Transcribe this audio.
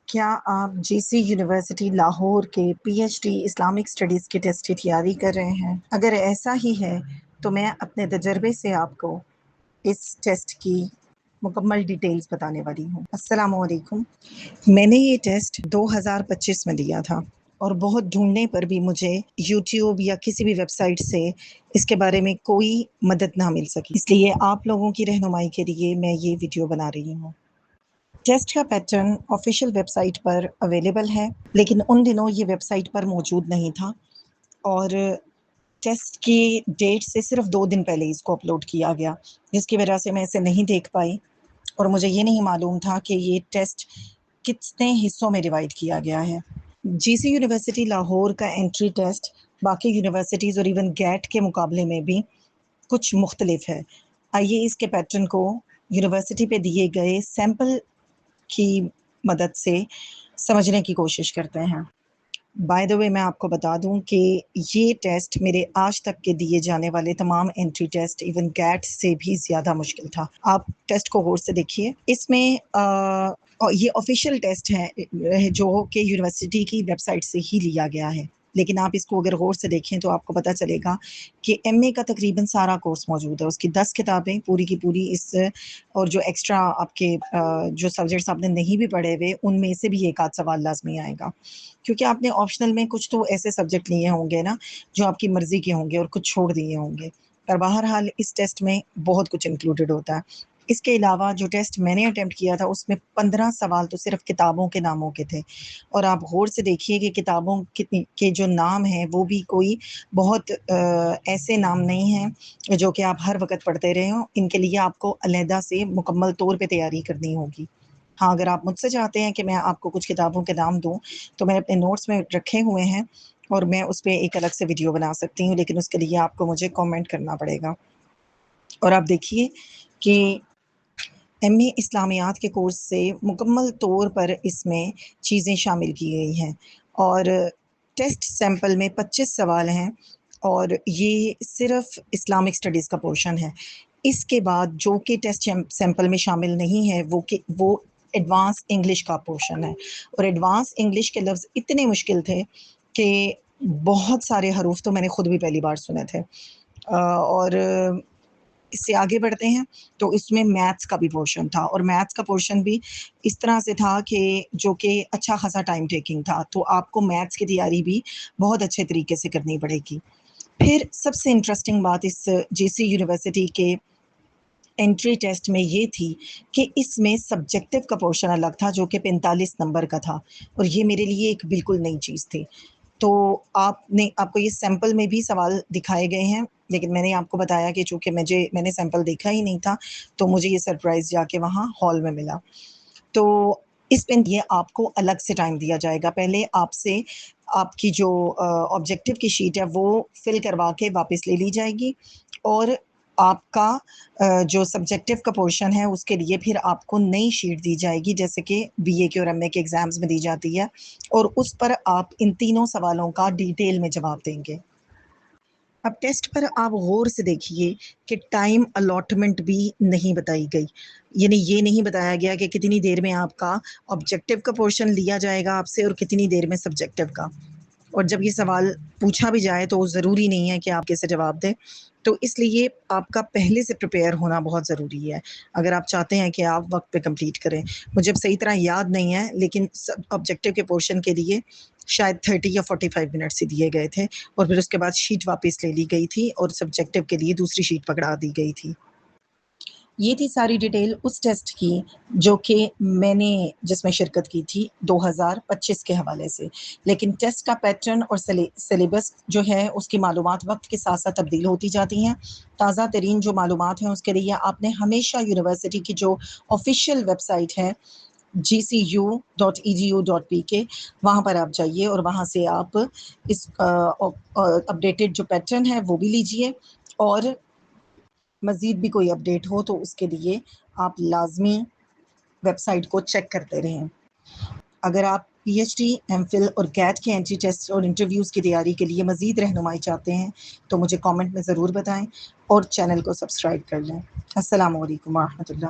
کیا آپ جی سی یونیورسٹی لاہور کے P H D Islamic studies کے ٹیسٹ کی تیاری کر رہے ہیں؟ اگر ایسا ہی ہے تو میں اپنے تجربے سے آپ کو اس ٹیسٹ کی مکمل ڈیٹیلز بتانے والی ہوں۔ السلام علیکم۔ میں نے یہ ٹیسٹ 2025 میں دیا تھا اور بہت ڈھونڈنے پر بھی مجھے یوٹیوب یا کسی بھی ویب سائٹ سے اس کے بارے میں کوئی مدد نہ مل سکی، اس لیے آپ لوگوں کی رہنمائی کے لیے میں یہ ویڈیو بنا رہی ہوں۔ ٹیسٹ کا پیٹرن آفیشیل ویب سائٹ پر اویلیبل ہے، لیکن ان دنوں یہ ویب سائٹ پر موجود نہیں تھا اور ٹیسٹ کی ڈیٹ سے صرف 2 دن پہلے اس کو اپلوڈ کیا گیا، جس کی وجہ سے میں اسے نہیں دیکھ پائی اور مجھے یہ نہیں معلوم تھا کہ یہ ٹیسٹ کتنے حصوں میں ڈیوائڈ کیا گیا ہے۔ جی سی یونیورسٹی لاہور کا انٹری ٹیسٹ باقی یونیورسٹیز اور ایون گیٹ کے مقابلے میں بھی کچھ مختلف ہے۔ آئیے اس کے پیٹرن کو یونیورسٹی پہ دیے گئے سیمپل کی مدد سے سمجھنے کی کوشش کرتے ہیں۔ بائی دا وے میں آپ کو بتا دوں کہ یہ ٹیسٹ میرے آج تک کے دیے جانے والے تمام انٹری ٹیسٹ ایون گیٹ سے بھی زیادہ مشکل تھا۔ آپ ٹیسٹ کو غور سے دیکھیے۔ اس میں یہ آفیشیل ٹیسٹ ہے جو کہ یونیورسٹی کی ویب سائٹ سے ہی لیا گیا ہے، لیکن آپ اس کو اگر غور سے دیکھیں تو آپ کو پتہ چلے گا کہ ایم اے کا تقریباً سارا کورس موجود ہے، اس کی 10 کتابیں پوری کی پوری اس اور جو ایکسٹرا آپ کے جو سبجیکٹس آپ نے نہیں بھی پڑھے ہوئے ان میں سے بھی ایک آدھ سوال لازمی آئے گا، کیونکہ آپ نے آپشنل میں کچھ تو ایسے سبجیکٹ لیے ہوں گے نا جو آپ کی مرضی کے ہوں گے اور کچھ چھوڑ دیے ہوں گے، پر بہرحال اس ٹیسٹ میں بہت کچھ انکلوڈڈ ہوتا ہے۔ اس کے علاوہ جو ٹیسٹ میں نے اٹیمپٹ کیا تھا اس میں 15 سوال تو صرف کتابوں کے ناموں کے تھے، اور آپ غور سے دیکھیے کہ کتابوں کے جو نام ہیں وہ بھی کوئی بہت ایسے نام نہیں ہیں جو کہ آپ ہر وقت پڑھتے رہے ہوں، ان کے لیے آپ کو علیحدہ سے مکمل طور پہ تیاری کرنی ہوگی۔ ہاں، اگر آپ مجھ سے چاہتے ہیں کہ میں آپ کو کچھ کتابوں کے نام دوں تو میں اپنے نوٹس میں رکھے ہوئے ہیں اور میں اس پہ ایک الگ سے ویڈیو بنا سکتی ہوں، لیکن اس کے لیے آپ کو مجھے کامنٹ کرنا پڑے گا۔ اور آپ دیکھیے کہ ایم اے اسلامیات کے کورس سے مکمل طور پر اس میں چیزیں شامل کی گئی ہیں، اور ٹیسٹ سیمپل میں 25 سوال ہیں اور یہ صرف اسلامک اسٹڈیز کا پورشن ہے۔ اس کے بعد جو کہ ٹیسٹ سیمپل میں شامل نہیں ہے وہ ایڈوانس انگلش کا پورشن ہے، اور ایڈوانس انگلش کے لفظ اتنے مشکل تھے کہ بہت سارے حروف تو میں نے خود بھی پہلی بار سنے تھے۔ اور اس سے آگے بڑھتے ہیں تو اس میں میتھس کا بھی پورشن تھا، اور میتھس کا پورشن بھی اس طرح سے تھا کہ جو کہ اچھا خاصا ٹائم ٹیکنگ تھا، تو آپ کو میتھس کی تیاری بھی بہت اچھے طریقے سے کرنی پڑے گی۔ پھر سب سے انٹرسٹنگ بات اس جی سی یونیورسٹی کے انٹری ٹیسٹ میں یہ تھی کہ اس میں سبجیکٹو کا پورشن الگ تھا جو کہ 45 نمبر کا تھا، اور یہ میرے لیے ایک بالکل نئی چیز تھی۔ تو آپ کو یہ سیمپل میں بھی سوال دکھائے گئے ہیں، لیکن میں نے آپ کو بتایا کہ چونکہ میں نے سیمپل دیکھا ہی نہیں تھا تو مجھے یہ سرپرائز جا کے وہاں ہال میں ملا۔ تو اس پہ یہ آپ کو الگ سے ٹائم دیا جائے گا، پہلے آپ سے آپ کی جو آبجیکٹیو کی شیٹ ہے وہ فل کروا کے واپس لے لی جائے گی، اور آپ کا جو سبجیکٹیو کا پورشن ہے اس کے لیے پھر آپ کو نئی شیٹ دی جائے گی، جیسے کہ بی اے کے اور ایم اے کے ایگزامز میں دی جاتی ہے، اور اس پر آپ ان تینوں سوالوں کا ڈیٹیل میں جواب دیں گے۔ اب ٹیسٹ پر آپ غور سے دیکھیے کہ ٹائم الاٹمنٹ بھی نہیں بتائی گئی، یعنی یہ نہیں بتایا گیا کہ کتنی دیر میں آپ کا آبجیکٹیو کا پورشن لیا جائے گا آپ سے اور کتنی دیر میں سبجیکٹیو کا، اور جب یہ سوال پوچھا بھی جائے تو ضروری نہیں ہے کہ آپ کیسے جواب دیں، تو اس لیے آپ کا پہلے سے پریپیئر ہونا بہت ضروری ہے اگر آپ چاہتے ہیں کہ آپ وقت پہ کمپلیٹ کریں۔ مجھے اب صحیح طرح یاد نہیں ہے، لیکن آبجیکٹیو کے پورشن کے لیے شاید 30 یا 45 منٹس ہی دیے گئے تھے، اور پھر اس کے بعد شیٹ واپس لے لی گئی تھی اور سبجیکٹیو کے لیے دوسری شیٹ پکڑا دی گئی تھی۔ یہ تھی ساری ڈیٹیل اس ٹیسٹ کی جو کہ میں نے جس میں شرکت کی تھی 2025 کے حوالے سے، لیکن ٹیسٹ کا پیٹرن اور سلیبس جو ہے اس کی معلومات وقت کے ساتھ ساتھ تبدیل ہوتی جاتی ہیں۔ تازہ ترین جو معلومات ہیں اس کے لیے آپ نے ہمیشہ یونیورسٹی کی جو آفیشیل ویب سائٹ ہے gcu.edu.pk وہاں پر آپ جائیے اور وہاں سے آپ اس اپڈیٹڈ جو پیٹرن ہے وہ بھی لیجئے، اور مزید بھی کوئی اپڈیٹ ہو تو اس کے لیے آپ لازمی ویب سائٹ کو چیک کرتے رہیں۔ اگر آپ P H D, M Phil اور گیٹ کے انٹری ٹیسٹ اور انٹرویوز کی تیاری کے لیے مزید رہنمائی چاہتے ہیں تو مجھے کامنٹ میں ضرور بتائیں اور چینل کو سبسکرائب کر لیں۔ السلام علیکم ورحمۃ اللہ۔